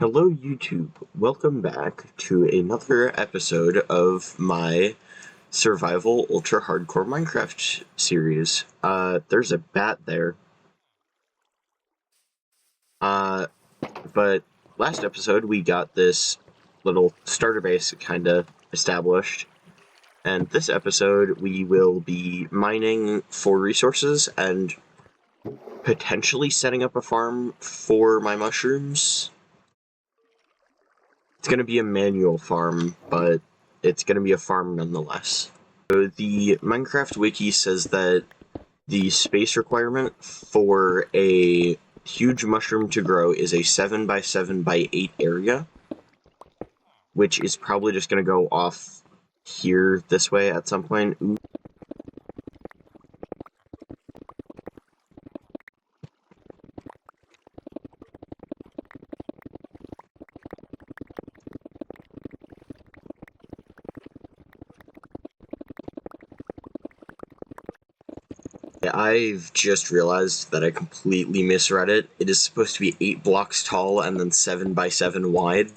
Hello YouTube, welcome back to another episode of my Survival Ultra Hardcore Minecraft series. There's a bat there. But last episode we got this little starter base kinda established, and this episode we will be mining for resources and potentially setting up a farm for my mushrooms. It's going to be a manual farm, but it's going to be a farm nonetheless. So the Minecraft wiki says that the space requirement for a huge mushroom to grow is a 7 by 7 by 8 area, which is probably just going to go off here this way at some point. Ooh. I've just realized that I completely misread it. It is supposed to be 8 blocks tall and then 7 by 7 wide.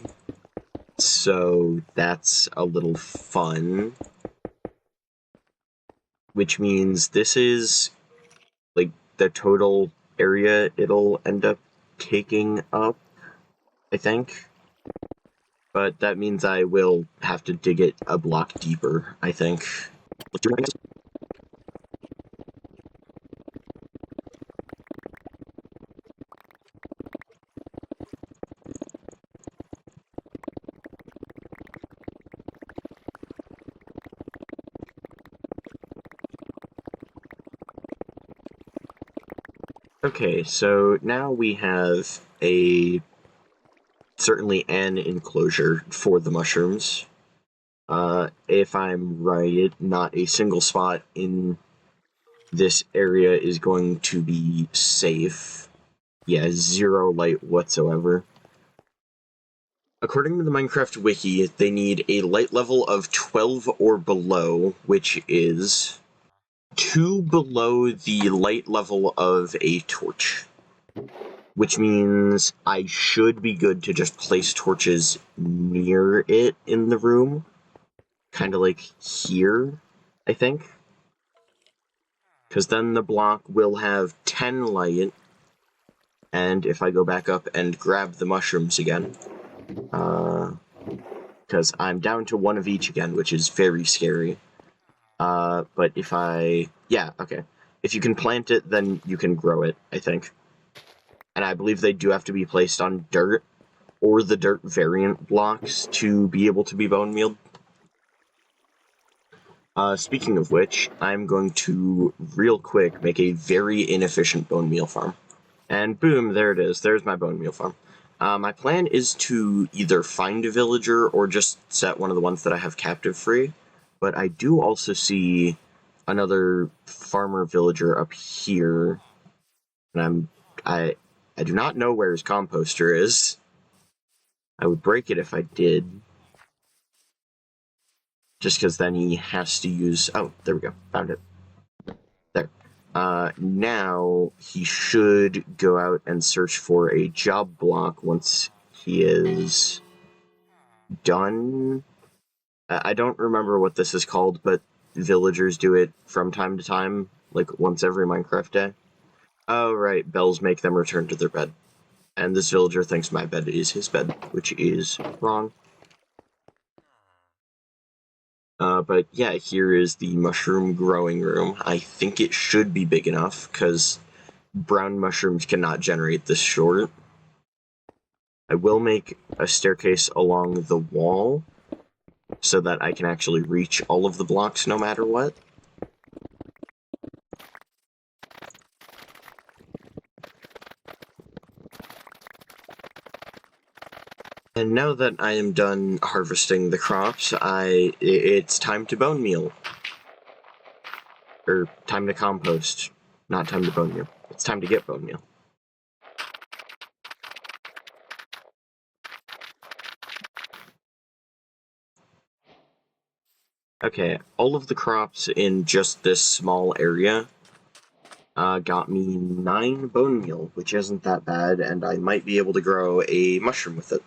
So that's a little fun. Which means this is, like, the total area it'll end up taking up, I think. But that means I will have to dig it a block deeper, I think. Okay, so now we have certainly an enclosure for the mushrooms. If I'm right, not a single spot in this area is going to be safe. Yeah, 0 light whatsoever. According to the Minecraft wiki, they need a light level of 12 or below, which is 2 below the light level of a torch. Which means I should be good to just place torches near it in the room. Kind of like here, I think. Because then the block will have 10 light. And if I go back up and grab the mushrooms again, because I'm down to 1 of each again, which is very scary. But if yeah, okay. If you can plant it, then you can grow it, I think. And I believe they do have to be placed on dirt, or the dirt variant blocks, to be able to be bone mealed. Speaking of which, I'm going to, real quick, make a very inefficient bone meal farm. And boom, there it is. There's my bone meal farm. My plan is to either find a villager or just set one of the ones that I have captive free. But I do also see another farmer villager up here. And I do not know where his composter is. I would break it if I did. Just because then he has to use... Oh, there we go. Found it. There. Now he should go out and search for a job block once he is done. I don't remember what this is called, but villagers do it from time to time, like once every Minecraft day. Oh, right, bells make them return to their bed. And this villager thinks my bed is his bed, which is wrong. But yeah, here is the mushroom growing room. I think it should be big enough, because brown mushrooms cannot generate this short. I will make a staircase along the wall, so that I can actually reach all of the blocks no matter what. And now that I am done harvesting the crops, it's time to bone meal. Or time to compost, not time to bone meal. It's time to get bone meal. Okay, all of the crops in just this small area got me 9 bone meal, which isn't that bad, and I might be able to grow a mushroom with it.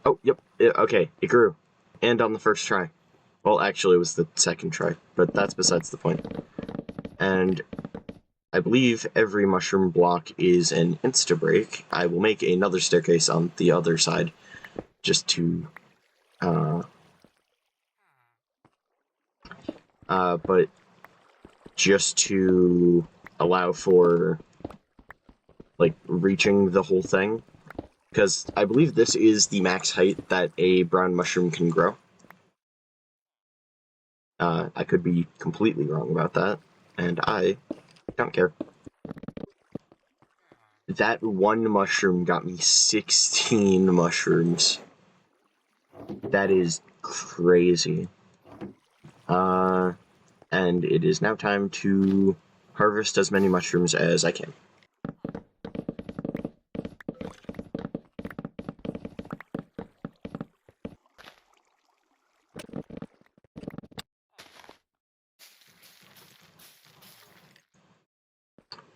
Oh, yep. Okay, it grew. And on the first try. Well, actually, it was the second try, but that's besides the point. And I believe every mushroom block is an insta-break. I will make another staircase on the other side, just to, but just to allow for, like, reaching the whole thing. Because I believe this is the max height that a brown mushroom can grow. I could be completely wrong about that, and I don't care. That one mushroom got me 16 mushrooms. That is crazy. And it is now time to harvest as many mushrooms as I can.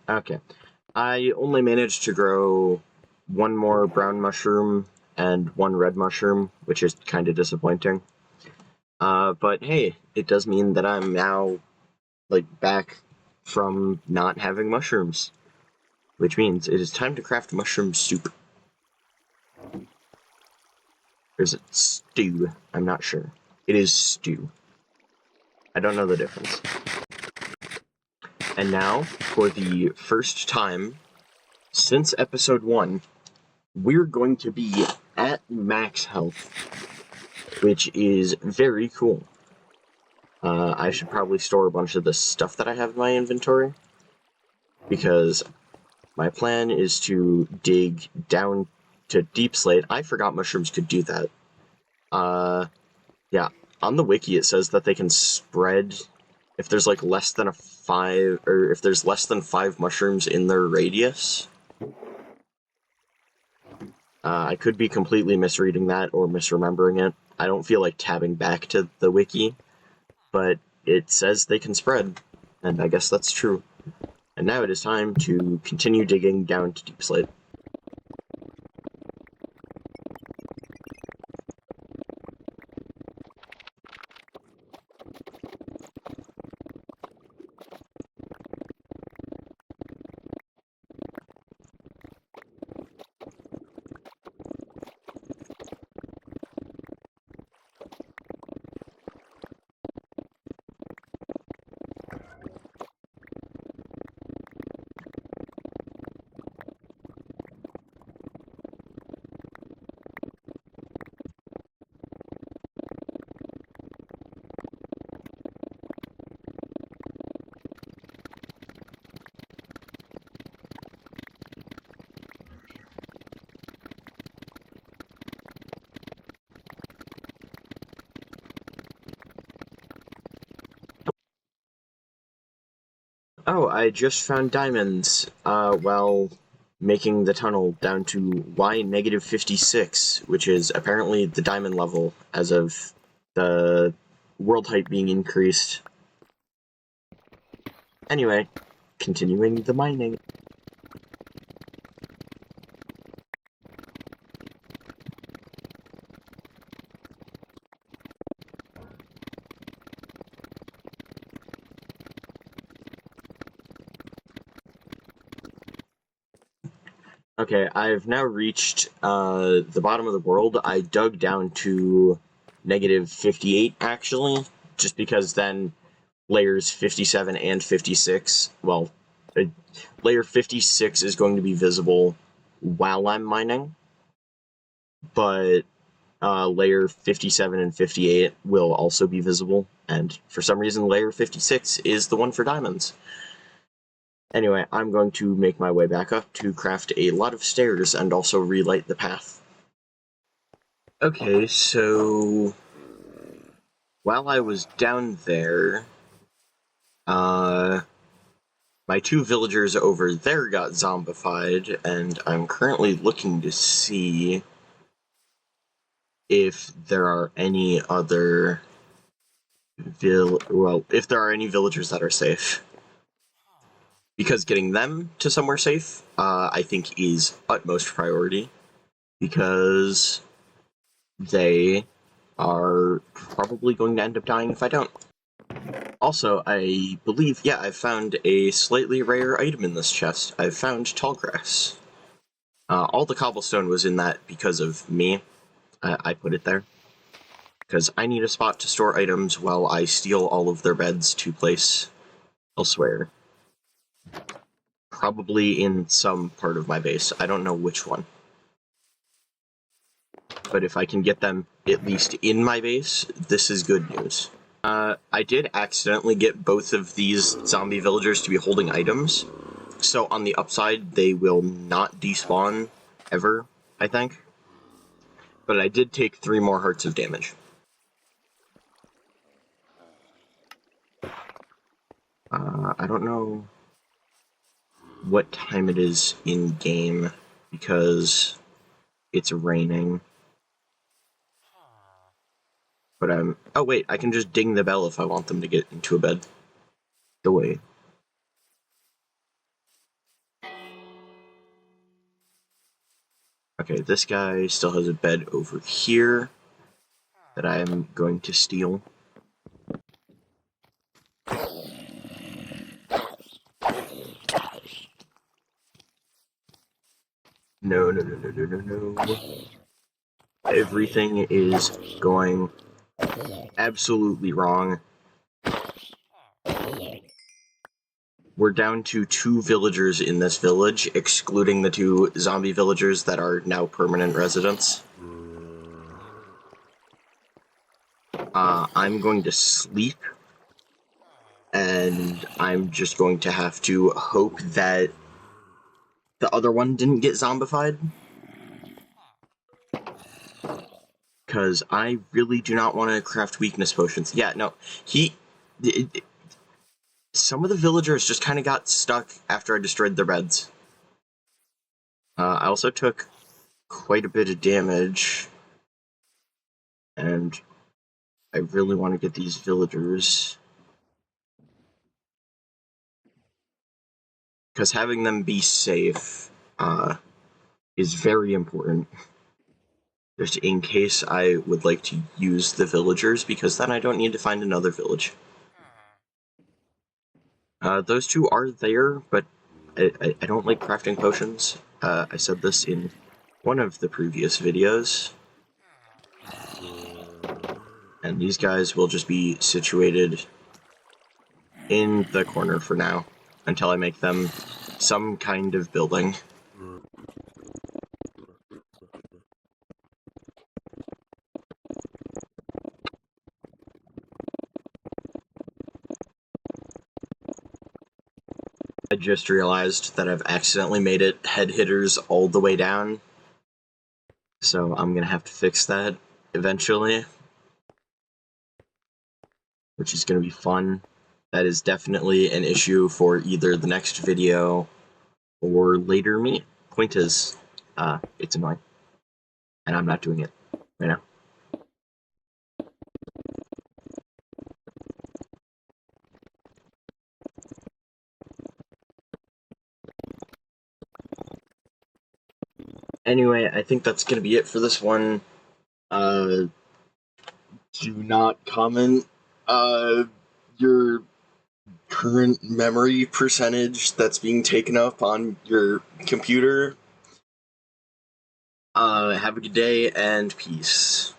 Okay. I only managed to grow one more brown mushroom and one red mushroom, which is kind of disappointing. But hey, it does mean that I'm now, like, back from not having mushrooms, which means it is time to craft mushroom soup. Or is it stew? I'm not sure. It is stew. I don't know the difference. And now, for the first time since episode 1, we're going to be at max health, which is very cool. I should probably store a bunch of the stuff that I have in my inventory, because my plan is to dig down to deep slate. I forgot mushrooms could do that. Yeah, on the wiki it says that they can spread if there's like less than 5, or if there's less than 5 mushrooms in their radius. I could be completely misreading that or misremembering it. I don't feel like tabbing back to the wiki, but it says they can spread, and I guess that's true. And now it is time to continue digging down to deep slate. Oh, I just found diamonds, while making the tunnel down to Y-56, which is apparently the diamond level as of the world height being increased. Anyway, continuing the mining. Okay, I've now reached the bottom of the world. I dug down to -58, actually, just because then layers 57 and 56, well, layer 56 is going to be visible while I'm mining, but layer 57 and 58 will also be visible, and for some reason layer 56 is the one for diamonds. Anyway, I'm going to make my way back up to craft a lot of stairs and also relight the path. Okay, so while I was down there, my 2 villagers over there got zombified, and I'm currently looking to see if there are any other if there are any villagers that are safe. Because getting them to somewhere safe, I think, is utmost priority. Because they are probably going to end up dying if I don't. Also, I believe, yeah, I've found a slightly rare item in this chest. I've found tall grass. All the cobblestone was in that because of me. I put it there. Because I need a spot to store items while I steal all of their beds to place elsewhere. Probably in some part of my base. I don't know which one. But if I can get them at least in my base, this is good news. I did accidentally get both of these zombie villagers to be holding items. So on the upside, they will not despawn ever, I think. But I did take 3 more hearts of damage. I don't know what time it is in-game, because it's raining. But I'm... Oh wait, I can just ding the bell if I want them to get into a bed. The way. Okay, this guy still has a bed over here that I'm going to steal. No, no, no, no, no, no, no. Everything is going absolutely wrong. We're down to 2 villagers in this village, excluding the 2 zombie villagers that are now permanent residents. I'm going to sleep, and I'm just going to have to hope that the other one didn't get zombified. Because I really do not want to craft weakness potions. Yeah, no, some of the villagers just kind of got stuck after I destroyed their beds. I also took quite a bit of damage, and I really want to get these villagers, because having them be safe is very important. Just in case I would like to use the villagers, because then I don't need to find another village. Those 2 are there, but I don't like crafting potions. I said this in one of the previous videos. And these guys will just be situated in the corner for now, until I make them some kind of building. I just realized that I've accidentally made it head hitters all the way down, so I'm gonna have to fix that eventually, which is gonna be fun. That is definitely an issue for either the next video or later me. Point is, it's annoying, and I'm not doing it right now. Anyway, I think that's gonna be it for this one. Do not comment your current memory percentage that's being taken up on your computer. Have a good day, and peace.